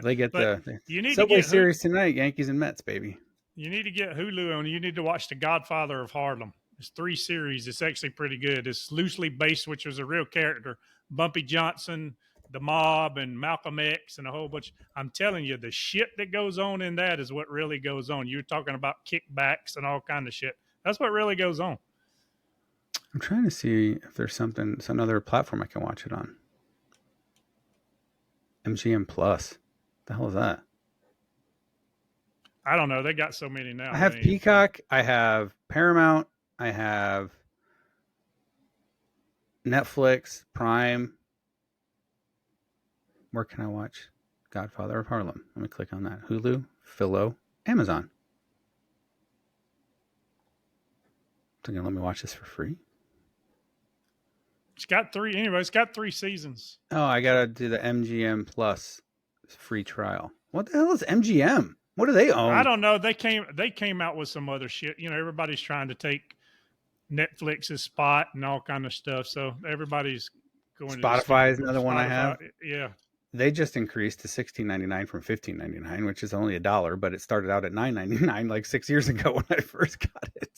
They get the Subway Subway Series tonight, Yankees and Mets, baby. You need to get Hulu on. You need to watch The Godfather of Harlem. It's 3 series. It's actually pretty good. It's loosely based, which was a real character. Bumpy Johnson, the mob, and Malcolm X, and a whole bunch. I'm telling you, the shit that goes on in that is what really goes on. You're talking about kickbacks and all kind of shit. That's what really goes on. I'm trying to see if there's some other platform I can watch it on. MGM Plus. The hell is that? I don't know. They got so many now. I It have ain't even funny. Peacock. I have Paramount. I have Netflix, Prime. Where can I watch Godfather of Harlem? Let me click on that. Hulu, Philo, Amazon. They're gonna let me watch this for free. It's got three. Anyway, it's got 3 seasons. Oh, I So gotta do the MGM Plus free trial. What the hell is MGM? What do they I own? don't know. They came out with some other shit. Everybody's trying to take Netflix's spot and all kind of stuff. So everybody's going to this Spotify is another one I Spotify. have. Yeah, They just increased to $16.99 from $15.99, which is only $1, but it started out at $9.99 like 6 years ago when I first got it.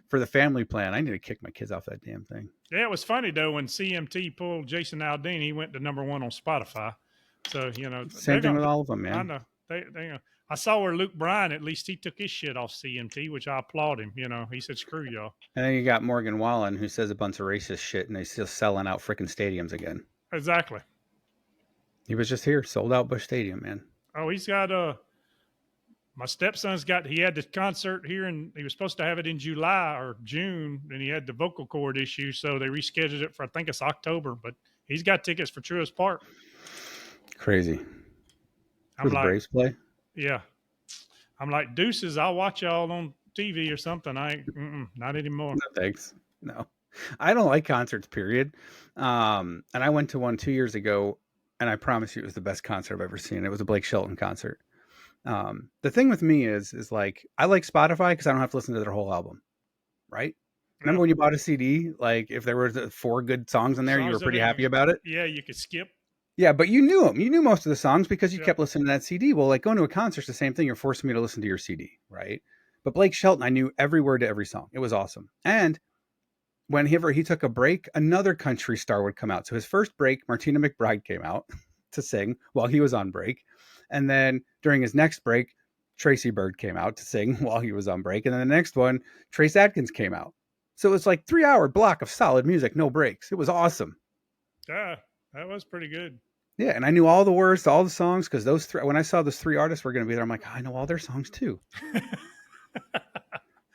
For the family plan, I need to kick my kids off that damn thing. yeah. It was funny though when CMT pulled Jason Aldean. He went to #1 on Spotify. So Same they're thing gonna. with all of them, I man. know they. I saw where Luke Bryan at least he took his shit off CMT, which I applaud him. He said screw y'all. And then you got Morgan Wallen, who says a bunch of racist shit, and he's still selling out freaking stadiums again. Exactly. He was just here, sold out Busch Stadium, man. Oh, he's got my stepson's got he had this concert here and he was supposed to have it in July or June and he had the vocal cord issue, so they rescheduled it for I think it's October, but he's got tickets for Truist Park. Crazy. Who I'm the like, Braves play? yeah. I'm like, deuces, I'll watch y'all on TV or something. I ain't not anymore. No, thanks. No, I don't like concerts. Period. And I went to one 2 years ago, and I promise you, it was the best concert I've ever seen. It was a Blake Shelton concert. The thing with me is like I like Spotify because I don't have to listen to their whole album, right? Yeah. Remember when you bought a CD? Like if there were 4 good songs in As there, long you as were that pretty ain't happy about it. yeah, you could skip. Yeah, but you knew them. You knew most of the songs because you Yeah. kept listening to that CD. Well, like going to a concert's the same thing. You're forcing me to listen to your CD, right? But Blake Shelton, I knew every word to every song. It was awesome. And whenever he took a break, another country star would come out. So his first break, Martina McBride came out to sing while he was on break. And then during his next break, Tracy Bird came out to sing while he was on break. And then the next one, Trace Adkins came out. So it was like 3 hour block of solid music, no breaks. It was awesome. Yeah. That was pretty good. Yeah, and I knew all the words to all the songs because those three. When I saw those 3 artists were going to be there, I'm like, I know all their songs too.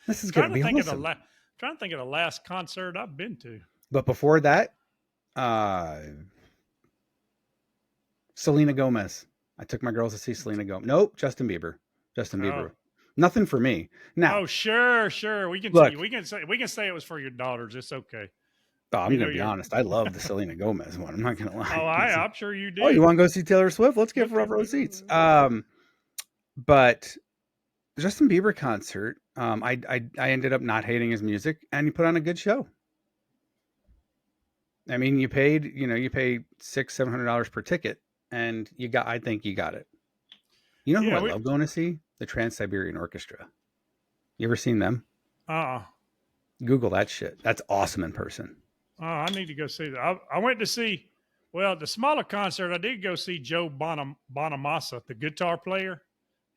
This is going trying to to be think of awesome. trying to think of the last concert I've been to. But before that, uh, Selena Gomez. I took my girls to see Selena Gomez. Nope, Justin Bieber. Justin Oh. Bieber. Nothing for me. Now, Oh, sure, sure. We can look, we can say it was for your daughters. It's okay. I'm We know going to be you're. honest. I love the Selena Gomez one. I'm not going to lie. Oh, I'm sure you Oh, you did. want to go see Taylor Swift? Let's get front row seats. But Justin Bieber concert, I ended up not hating his music, and he put on a good show. I mean, you pay $600-700 per ticket, and I think you got it. You know who Yeah, I we. love going to see? The Trans Siberian Orchestra. You ever seen them? Uh. Google that shit. That's awesome in person. I need to go see that. I went to see. Well, the smaller concert, I did go see Joe Bonamassa, the guitar player.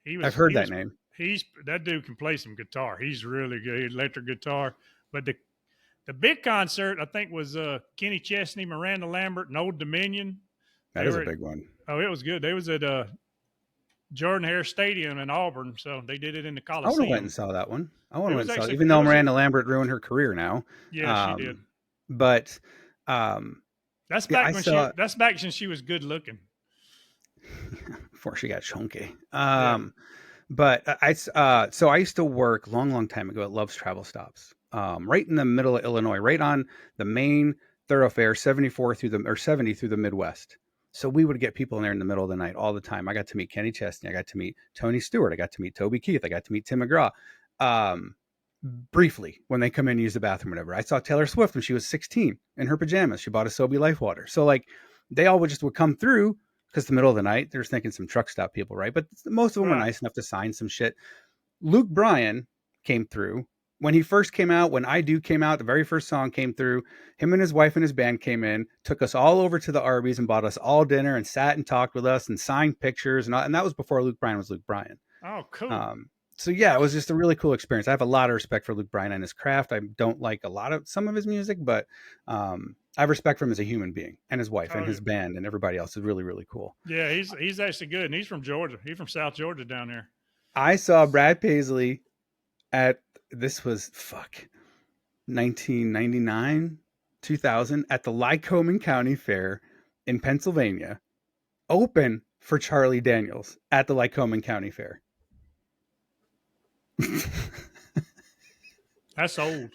He I've was heard he that was name. he's that dude can play some guitar. He's really good, electric guitar. But the big concert I think was Kenny Chesney, Miranda Lambert, and Old Dominion. That They is a were at, big one. oh, it was good. They was at Jordan Hare Stadium in Auburn, so they did it in the I would have went and Coliseum. saw that one. I would It have went was and saw it, actually even it though was a Miranda Lambert ruined her career now. yeah she did. Um, but yeah, I saw That's back when she was good looking. before she got chunky. Yeah. But so I used to work long, long time ago at Love's Travel Stops, right in the middle of Illinois, right on the main thoroughfare, 74 through the or 70 through the Midwest. So we would get people in there in the middle of the night all the time. I got to meet Kenny Chesney. I got to meet Tony Stewart. I got to meet Toby Keith. I got to meet Tim McGraw. Um, Briefly, when they come in and use the bathroom, or whatever. I saw Taylor Swift when she was 16 in her pajamas. She bought a Sobe Life Water. So like they all would come through because the middle of the night, they're thinking some truck stop people, right? But most of them were Right. nice enough to sign some shit. Luke Bryan came through when he first came out. When I Do came out, the very first song came through. Him and his wife and his band came in, took us all over to the Arby's and bought us all dinner and sat and talked with us and signed pictures and that was before Luke Bryan was Luke Bryan. Oh, cool. Um, So yeah, it was just a really cool experience. I have a lot of respect for Luke Bryan and his craft. I don't like a lot of some of his music, but I have respect for him as a human being, and his wife and Oh his band and everybody else is really, really cool. yeah, he's actually good, and he's from Georgia. He's from South Georgia down there. I saw Brad Paisley at this was 1999, 2000 at the Lycoming County Fair in Pennsylvania, open for Charlie Daniels at the Lycoming County Fair. That's old.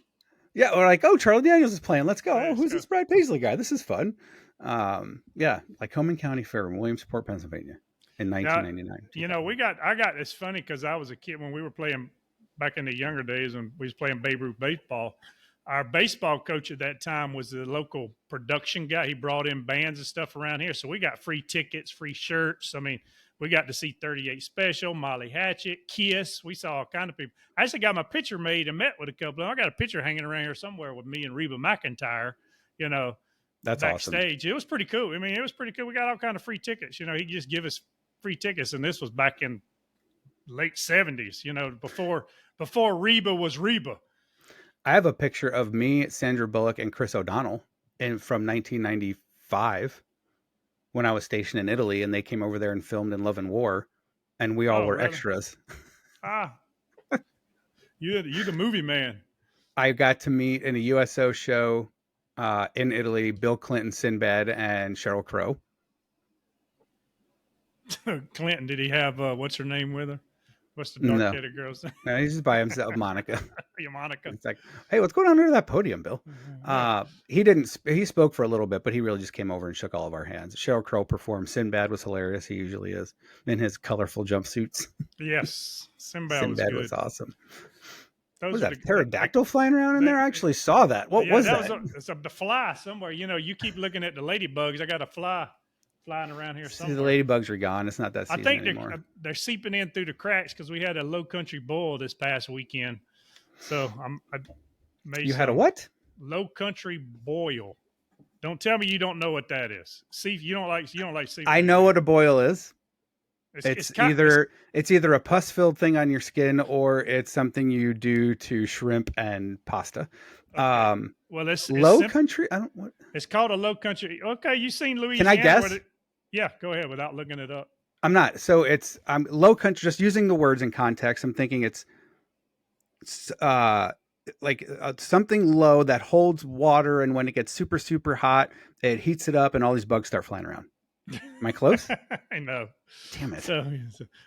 Yeah, we're like, oh, Charlie Daniels is playing. Let's go. Oh, Let's who's go. this Brad Paisley guy? This is fun. Yeah, Lycoming County Fair in Williamsport, Pennsylvania, in Now, 1999. I got it's funny because I was a kid when we were playing back in the younger days when we was playing Babe Ruth baseball. Our baseball coach at that time was the local production guy. He brought in bands and stuff around here, so we got free tickets, free shirts. I mean, we got to see 38 Special, Molly Hatchet, Kiss. We saw all kind of people. I actually got my picture made and met with a couple. I got a picture hanging around here somewhere with me and Reba McEntire. You know, That's awesome. backstage. It was pretty cool. I mean, it was pretty cool. We got all kind of free tickets. You know, he just give us free tickets, and this was back in late 70s. You know, before Reba was Reba. I have a picture of me, Sandra Bullock, and Chris O'Donnell from 1995 when I was stationed in Italy, and they came over there and filmed in Love and War, and we all were Really? extras. Ah, you the movie man. I got to meet in a USO show in Italy Bill Clinton, Sinbad, and Sheryl Crow. Clinton, did he have what's her name with her? What's the dark-headed girl's name? No, he's just by himself, Monica. Yeah, Monica. It's like, hey, what's going on under that podium, Bill? He didn't. He spoke for a little bit, but he really just came over and shook all of our hands. Sheryl Crow performed. Sinbad was hilarious. He usually is in his colorful jumpsuits. Yes, Sinbad Was awesome. Those was that pterodactyl flying around in there? I actually saw that. What was that? It's the fly somewhere. You know, you keep looking at the ladybugs. I got a fly flying around here somewhere. The ladybugs are gone. It's not that season anymore. I think they're seeping in through the cracks because we had a low country boil this past weekend. So I made. You had a what? Low country boil. Don't tell me you don't know what that is. See, you don't like seafood. I know what a boil is. It's either a pus-filled thing on your skin or it's something you do to shrimp and pasta. Okay. Well, it's low country. I don't. What? It's called a low country. Okay, you seen Louisiana? Can I guess? Yeah, go ahead without looking it up. I'm not. So it's low country. Just using the words in context, I'm thinking it's something low that holds water, and when it gets super super hot, it heats it up, and all these bugs start flying around. Am I close? I know. Damn it.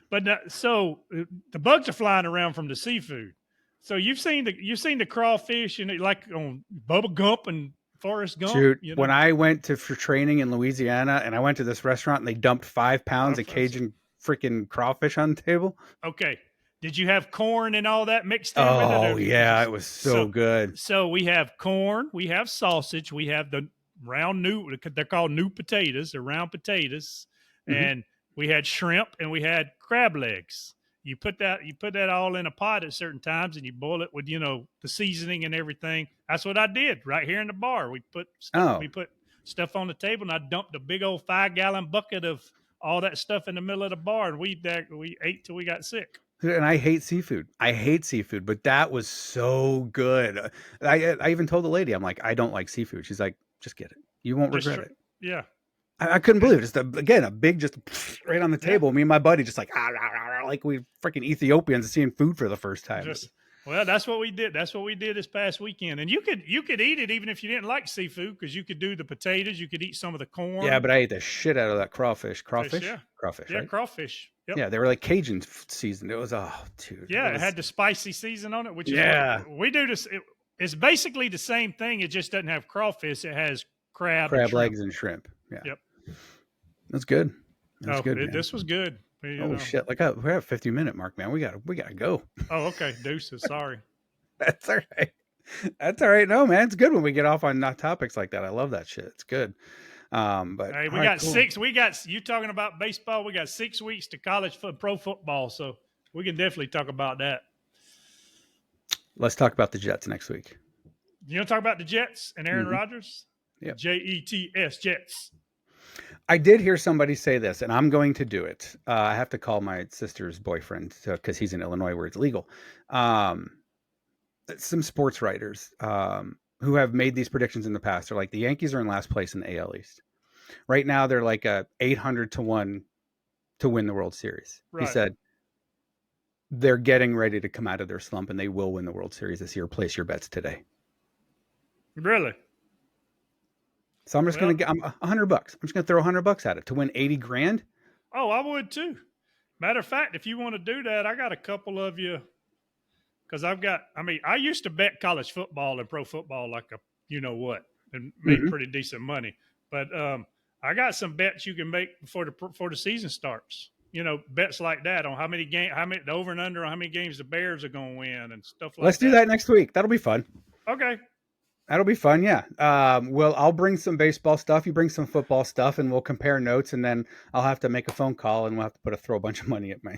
But the bugs are flying around from the seafood. So you've seen the crawfish, like on Bubba Gump and Forrest Gump. Dude, when I went for training in Louisiana, and I went to this restaurant, and they dumped 5 pounds of Cajun freaking crawfish on the table. Okay. Did you have corn and all that mixed in with it? Oh yeah, it was so good. So we have corn, we have sausage, we have the round they're called new potatoes, they're round potatoes, and we had shrimp and we had crab legs. You put that all in a pot at certain times and you boil it with the seasoning and everything. That's what I did right here in the bar. We put stuff on the table and I dumped a big old 5-gallon bucket of all that stuff in the middle of the bar, and we ate till we got sick. And I hate seafood. But that was so good. I even told the lady, I'm like, I don't like seafood. She's like, just get it. You won't regret it. Yeah. I couldn't believe it. Just a big, just right on the table. Me and my buddy just like we freaking Ethiopians seeing food for the first time. Well, that's what we did. That's what we did this past weekend. And you could eat it even if you didn't like seafood, because you could do the potatoes. You could eat some of the corn. Yeah, but I ate the shit out of that crawfish. Crawfish? Yeah. Crawfish, yeah, right? Crawfish. Yep. Yeah, they were like Cajun seasoned. It was, dude. Yeah, it had the spicy season on it, which is what we do this. It's basically the same thing. It just doesn't have crawfish. It has crab legs and shrimp. Yeah. Yep. That's good. That's good. This was good. Shit! We're at a 50-minute mark, man. We gotta go. Oh, okay. Deuces. Sorry. That's all right. That's all right. No, man, it's good when we get off on topics like that. I love that shit. It's good. But hey, we got 6. We got you talking about baseball. We got 6 weeks to pro football, so we can definitely talk about that. Let's talk about the Jets next week. You want to talk about the Jets and Aaron Rodgers? Yeah. Jets, Jets. I did hear somebody say this, and I'm going to do it. I have to call my sister's boyfriend because he's in Illinois where it's legal. Um, some sports writers who have made these predictions in the past are like the Yankees are in last place in the AL East. Right now, they're like a 800-1 to win the World Series. He Right. said they're getting ready to come out of their slump and they will win the World Series this year. Place your bets today. Really? So I'm just Well, going to get $100. I'm just going to throw $100 at it to win 80 grand. oh, I would too. Matter of fact, if you want to do that, I got a couple of you because I used to bet college football and pro football like a you know what and made Mm-hmm. pretty decent money. But I got some bets you can make before the season starts. You know, bets like that on how many the over and under on how many games the Bears are going to win and stuff Let's like do that. that next week. That'll be fun. Okay. That'll be fun. Yeah. Well, I'll bring some baseball stuff. You bring some football stuff, and we'll compare notes. And then I'll have to make a phone call, and we'll have to throw a bunch of money at me.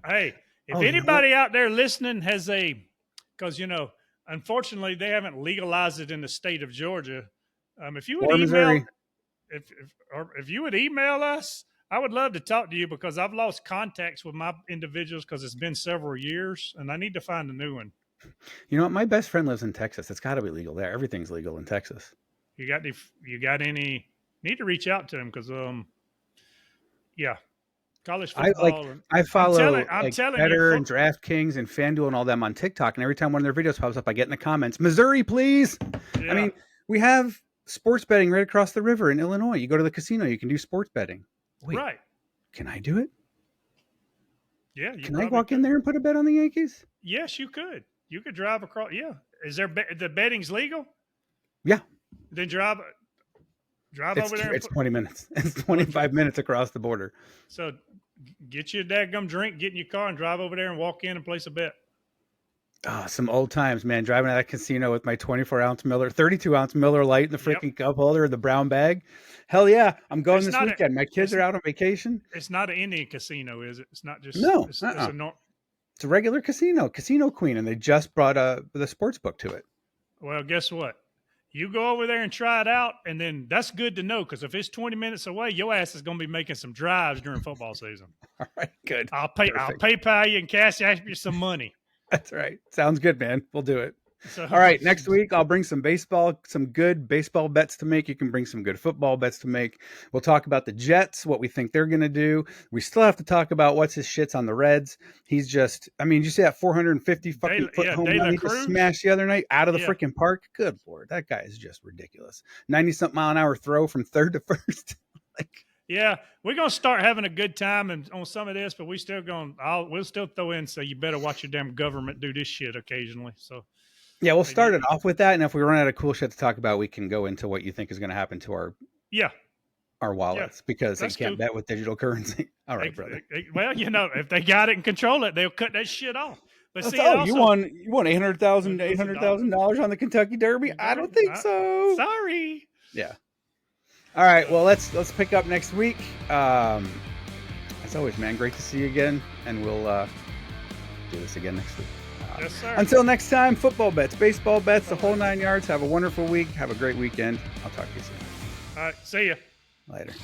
Hey, if Oh, you know what? anybody out there listening has because unfortunately they haven't legalized it in the state of Georgia. If you would Or email, Missouri. if you would email us, I would love to talk to you because I've lost contacts with my individuals because it's been several years and I need to find a new one. You know what? My best friend lives in Texas. It's got to be legal there. Everything's legal in Texas. You got any? Need to reach out to him because yeah, college football. And I follow I'm like telling you, Better and DraftKings and FanDuel and all them on TikTok, and every time one of their videos pops up, I get in the comments, Missouri, please. I yeah, mean, we have sports betting right across the river in Illinois. You go to the casino, you can do sports betting. Wait, right, can I do it? yeah, you Can I probably walk in could. there and put a bet on the Yankees? Yes, you could. You could drive across. Yeah, is the betting's legal? Yeah, Then drive over there and it's put. 20 minutes. It's Okay, 25 minutes across the border. so get you a dadgum drink, get in your car, and drive over there and walk in and place a bet. Ah, some old times, man. Driving to that casino with my 24-ounce Miller, 32-ounce Miller Light in the Yep. freaking cup holder, the brown bag. Hell yeah, I'm going It's this not a. weekend. My kids It's are out on vacation. it's not an Indian casino, is it? It's not just. No, It's a no. it's a regular casino, Casino Queen, and they just brought the sports book to it. Well, guess what? You go over there and try it out, and then that's good to know because if it's 20 minutes away, your ass is going to be making some drives during football season. All right, good. I'll Perfect. PayPal you and cash you some money. That's right. Sounds good, man. We'll do it. So, All right, next week I'll bring some good baseball bets to make. You can bring some good football bets to make. We'll talk about the Jets, what we think they're going to do. We still have to talk about what's his shits on the Reds. He's just, I mean, did you see that 450 fucking foot home run he just smashed the other night out of the freaking park? Good Lord, that guy is just ridiculous. 90-something mile an hour throw from third to first. yeah, we're gonna start having a good time and on some of this, but we'll still throw in so you better watch your damn government do this shit occasionally. So yeah, we'll start it off with that, and if we run out of cool shit to talk about, we can go into what you think is going to happen to our wallets because they can't bet with digital currency. All right, brother. Well, if they got it and control it, they'll cut that shit off. But see, you won $800,000 on the Kentucky Derby? I don't think so. Sorry. Yeah. All right. Well, let's pick up next week. As always, man, great to see you again, and we'll do this again next week. Yes, sir. Until next time, football bets, baseball bets, the whole 9 yards. Have a wonderful week. Have a great weekend. I'll talk to you soon. All right. See ya. Later.